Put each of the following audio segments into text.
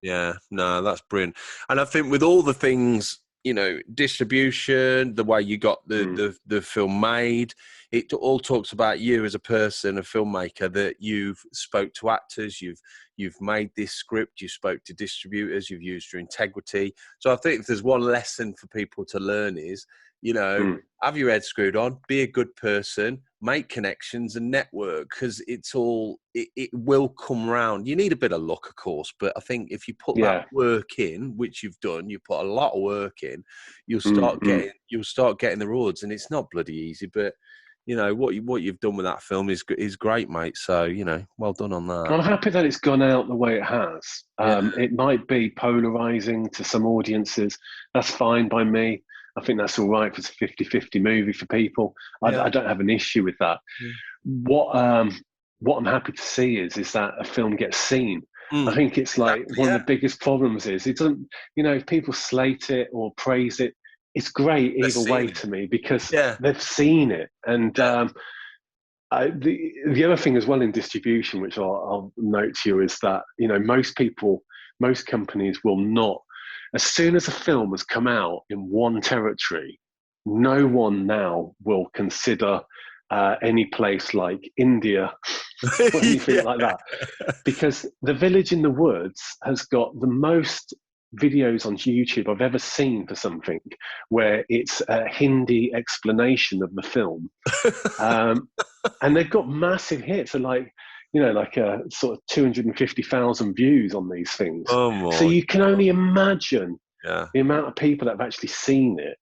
Yeah, no, that's brilliant. And I think with all the things, distribution, the way you got the film made, it all talks about you as a person, a filmmaker, that you've spoke to actors, you've made this script, you spoke to distributors, you've used your integrity. So I think if there's one lesson for people to learn is, have your head screwed on, be a good person, make connections and network, because it will come round. You need a bit of luck, of course, but I think if you put that work in, which you've done, you put a lot of work in, you'll start getting the rewards. And it's not bloody easy, but what you've done with that film is great, mate. So well done on that. I'm happy that it's gone out the way it has. It might be polarizing to some audiences. That's fine by me. I think that's all right if it's a 50-50 movie for people. I don't have an issue with that. What I'm happy to see is that a film gets seen. I think it's like one of the biggest problems is it doesn't, if people slate it or praise it, it's great either way to me, because they've seen it. And the other thing as well in distribution, which I'll note to you, is that, most companies will not, as soon as a film has come out in one territory, no one now will consider any place like India or anything like that, because The Village in the Woods has got the most videos on YouTube I've ever seen for something where it's a Hindi explanation of the film. And they've got massive hits, and like a sort of 250,000 views on these things. So you can only imagine the amount of people that have actually seen it.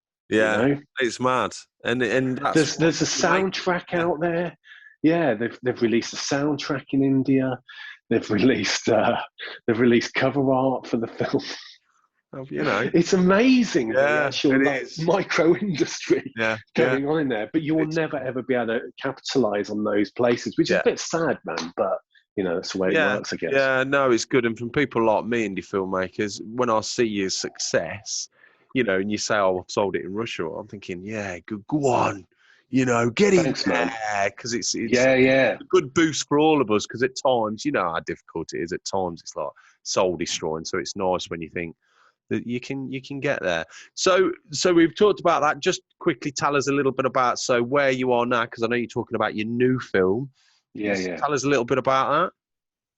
It's mad. And there's a soundtrack out there. Yeah, they've released a soundtrack in India. They've released cover art for the film. It's amazing, the actual micro industry going on in there, but you will never ever be able to capitalize on those places, which is a bit sad, man, but that's the way it works, I guess. No, it's good. And from people like me, indie filmmakers, when I see your success, and you say, I've sold it in Russia, I'm thinking, go on, get in there, because it's a good boost for all of us, because at times, how difficult it is. At times it's like soul destroying, so it's nice when you think that you can get there. So we've talked about that. Just quickly tell us a little bit about where you are now, because I know you're talking about your new film. Tell us a little bit about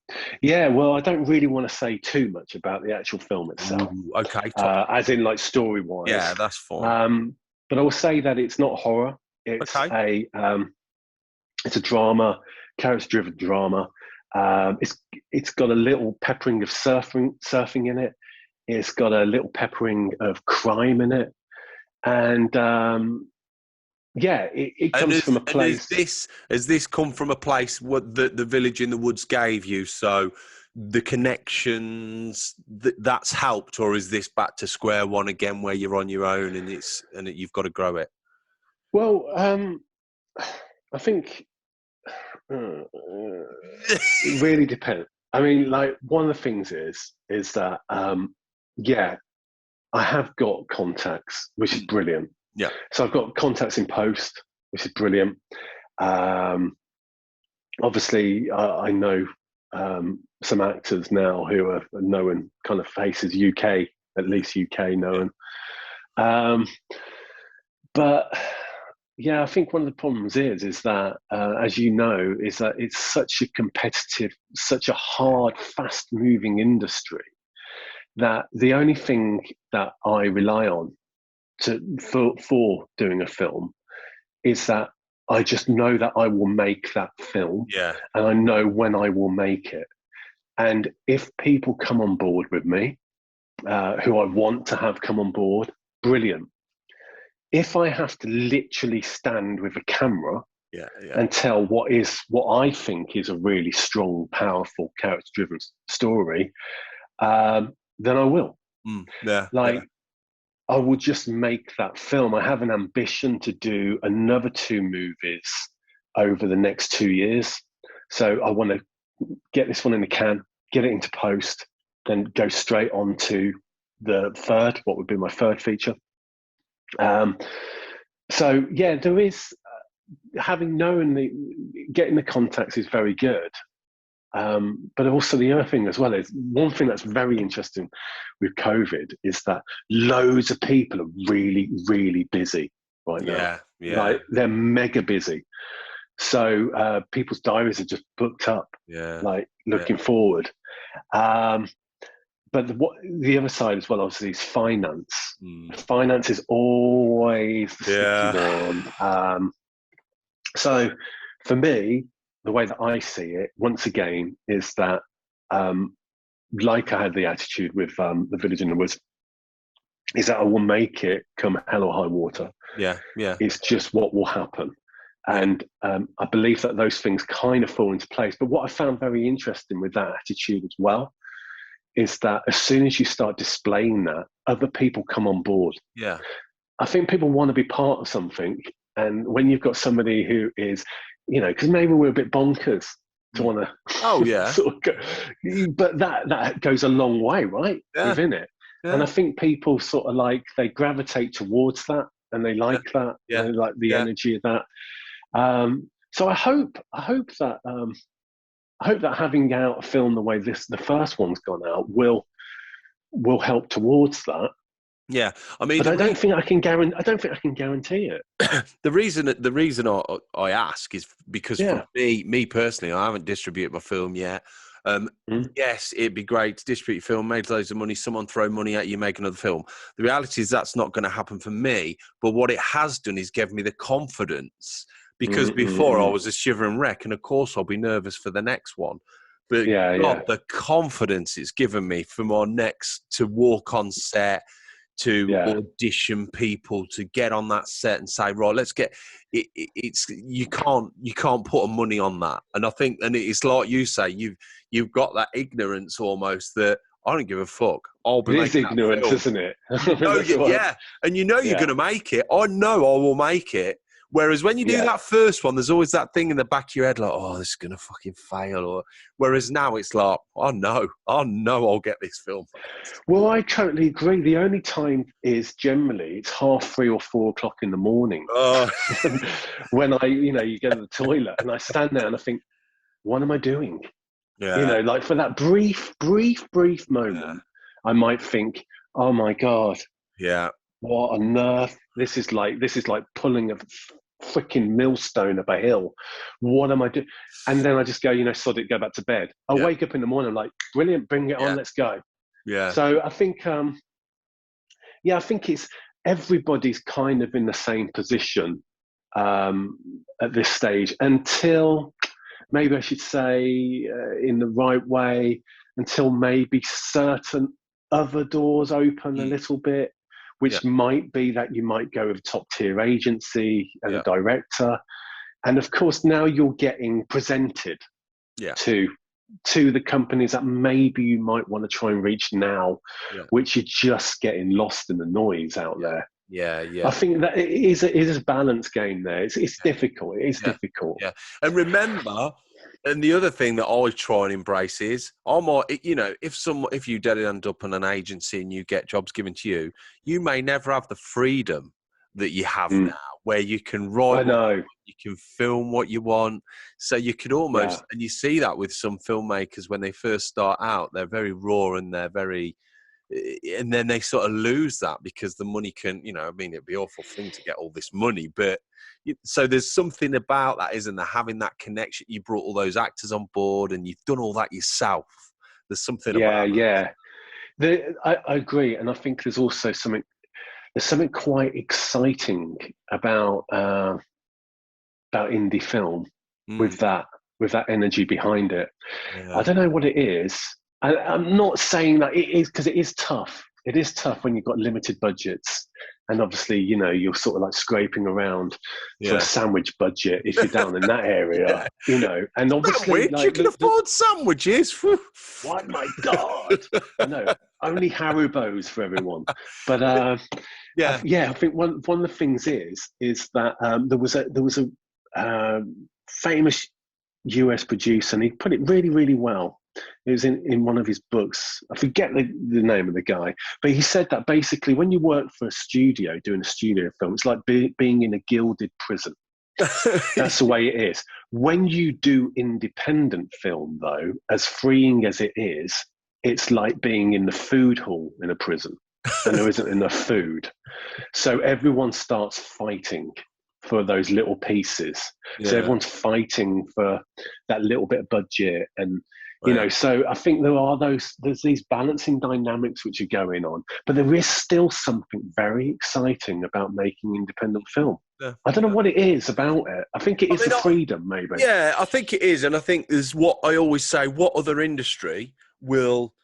that. Yeah, well, I don't really want to say too much about the actual film itself. Okay. As in, like, story-wise. Yeah, that's fine. But I will say that it's not horror. It's it's a drama, character-driven drama. It's got a little peppering of surfing in it. It's got a little peppering of crime in it, and it comes from a place. Has this come from a place what the Village in the Woods gave you? So the connections that's helped, or is this back to square one again, where you're on your own and you've got to grow it? Well, I think it really depends. I mean, like, one of the things is that I have got contacts, which is brilliant. Yeah. So I've got contacts in post, which is brilliant. Obviously, I know some actors now who are known kind of faces, UK, at least UK known. But yeah, I think one of the problems is that, as you know, is that it's such a competitive, such a hard, fast-moving industry, that the only thing that I rely on for doing a film is that I just know that I will make that film, and I know when I will make it. And if people come on board with me, who I want to have come on board, brilliant. If I have to literally stand with a camera and tell what I think is a really strong, powerful, character-driven story, then I will. I will just make that film. I have an ambition to do another 2 movies over the next 2 years. So I want to get this one in the can, get it into post, then go straight on to the third, what would be my third feature. So yeah, there is, getting the contacts is very good. But also the other thing as well is, one thing that's very interesting with COVID is that loads of people are really, really busy right now. Yeah. Like, they're mega busy. So people's diaries are just booked up, like looking forward. But the other side as well, obviously, is finance. Finance is always the sticky one. So for me, the way that I see it, once again, is that, like I had the attitude with the Village in the Woods, is that I will make it come hell or high water. Yeah. It's just what will happen. And I believe that those things kind of fall into place. But what I found very interesting with that attitude as well is that as soon as you start displaying that, other people come on board. Yeah. I think people want to be part of something. And when you've got somebody who is, because maybe we're a bit bonkers to want to sort of go, but that goes a long way, right? Within it. Yeah. And I think people sort of like, they gravitate towards that, and they like that. Yeah. They like the energy of that. So I hope that having out a film the way the first one's gone out will help towards that. Yeah, I mean, but I don't think I can guarantee it. The reason I ask is because for me personally, I haven't distributed my film yet. Yes, it'd be great to distribute your film, make loads of money, someone throw money at you, make another film. The reality is that's not going to happen for me. But what it has done is give me the confidence. Because before I was a shivering wreck, and of course I'll be nervous for the next one. But the confidence it's given me for my next, to walk on set, to audition people, to get on that set and say, right, let's get it. It's you can't put a money on that. And I think, and it's like you say, you've got that ignorance almost that I don't give a fuck. I'll be making ignorance, isn't it? And you're going to make it. I know I will make it. Whereas when you do that first one, there's always that thing in the back of your head, like, oh, this is going to fucking fail. Or whereas now it's like, oh no, I'll get this film. Well, I totally agree. The only time is generally it's 3:30 or 4 o'clock in the morning when you go to the toilet and I stand there and I think, what am I doing? Yeah. Like for that brief moment, I might think, oh my God. Yeah. What on earth? This is like pulling a freaking millstone up a hill. What am I doing? And then I just go, sod it, go back to bed. I wake up in the morning, I'm like, brilliant, bring it on, let's go. Yeah. So I think, I think it's everybody's kind of in the same position at this stage until, maybe I should say, in the right way, until maybe certain other doors open a little bit. Which might be that you might go with a top-tier agency as a director. And of course, now you're getting presented to the companies that maybe you might want to try and reach now, which you're just getting lost in the noise out there. Yeah. I think that it is a balance game there. It's difficult. It is difficult. Yeah. And remember, and the other thing that I try and embrace is, if you did end up in an agency and you get jobs given to you, you may never have the freedom that you have now, where you can write, you can film what you want. So you could almost, and you see that with some filmmakers when they first start out, they're very raw and they're very, and then they sort of lose that because the money can, it'd be an awful thing to get all this money, but so there's something about that, isn't there? Having that connection, you brought all those actors on board and you've done all that yourself. There's something about that. I agree. And I think there's also something quite exciting about indie film with that energy behind it. I don't know what it is. I'm not saying that it is, because it is tough. It is tough when you've got limited budgets. And obviously, you're sort of like scraping around for a sandwich budget if you're down in that area, And obviously, you can afford sandwiches. Oh my God! I know, only Haribos for everyone. But I think one of the things is that there was a famous US producer, and he put it really, really well. It was in one of his books. I forget the name of the guy, but he said that basically when you work for a studio, doing a studio film, it's like being in a gilded prison. That's the way it is. When you do independent film, though, as freeing as it is, it's like being in the food hall in a prison, and there isn't enough food. So everyone starts fighting for those little pieces. Yeah. So everyone's fighting for that little bit of budget, and so I think there's these balancing dynamics which are going on, but there is still something very exciting about making independent film. Yeah. I don't know what it is about it. I think it is the freedom, maybe. Yeah, I think it is, and I think there's what I always say: what other industry will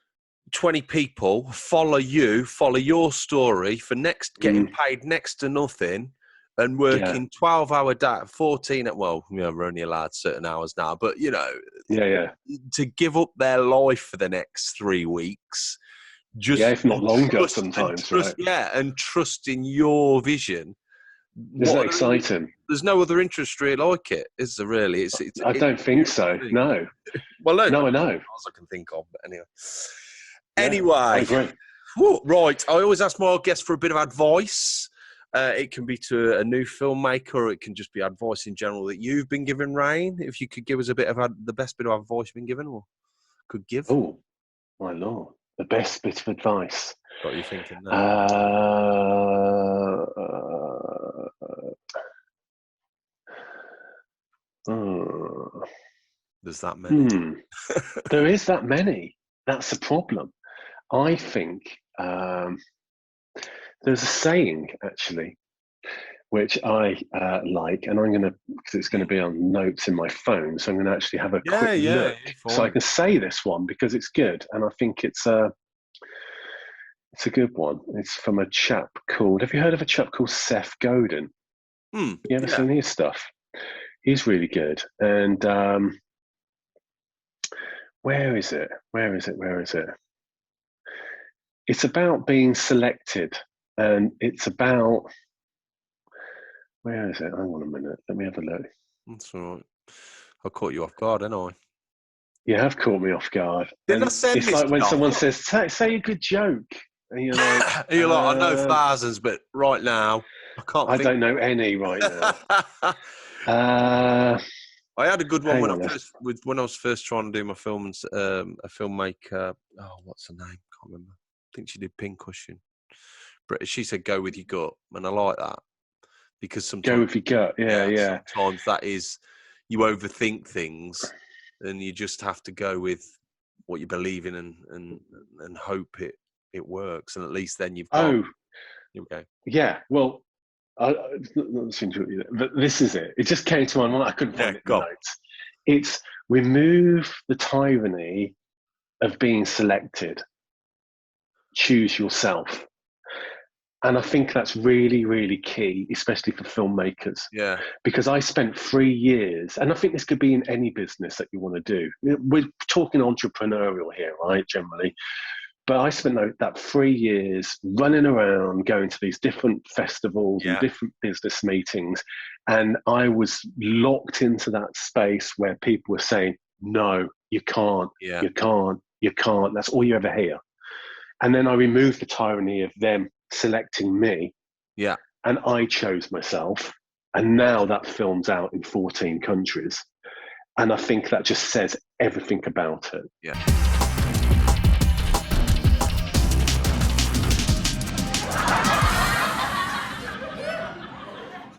20 people follow your story for getting paid next to nothing? And working 12-hour day, 14. Well, we're only allowed certain hours now, but to give up their life for the next 3 weeks, just if not longer sometimes, right? Yeah, and trust in your vision. Isn't that exciting? There's no other industry like it, is there? Really? I don't think so. No. Well, no, I know. As I can think of, but anyway. Yeah, anyway, I agree. Right. I always ask my guests for a bit of advice. It can be to a new filmmaker, or it can just be advice in general that you've been given, Raine. If you could give us a bit of the best bit of advice you've been given, or could give. Oh, my Lord. The best bit of advice. What are you thinking now? There's that many. There is that many. That's the problem. I think there's a saying, actually, which I like, and I'm going to, because it's going to be on notes in my phone, so I'm going to actually have a quick look so I can say this one because it's good, and I think it's a good one. It's from a chap called, have you heard of a chap called Seth Godin? You ever seen his stuff? He's really good. And where is it? It's about being selected, and it's about, where is it? Hang on a minute. Let me have a look. That's all right. I caught you off guard, didn't I? You have caught me off guard. Didn't I send it's like when someone says, say a good joke. And you're like, I know thousands, but right now, I don't know any right now. I had a good one when I was first trying to do my films. A filmmaker, what's her name? Can't remember. I think she did Pincushion. She said, "Go with your gut," and I like that because sometimes go with your gut. Yeah. Sometimes that is you overthink things, and you just have to go with what you believe in and hope it works, and at least then you've got. Oh, here we go. Yeah. Well, this is it. It just came to my mind. I couldn't find it in the notes. It's remove the tyranny of being selected. Choose yourself. And I think that's really, really key, especially for filmmakers. Yeah. Because I spent 3 years, and I think this could be in any business that you want to do. We're talking entrepreneurial here, right, generally. But I spent that 3 years running around, going to these different festivals and different business meetings. And I was locked into that space where people were saying, no, you can't, you can't. That's all you ever hear. And then I removed the tyranny of them selecting me. Yeah. And I chose myself. And now that film's out in 14 countries. And I think that just says everything about it. Yeah.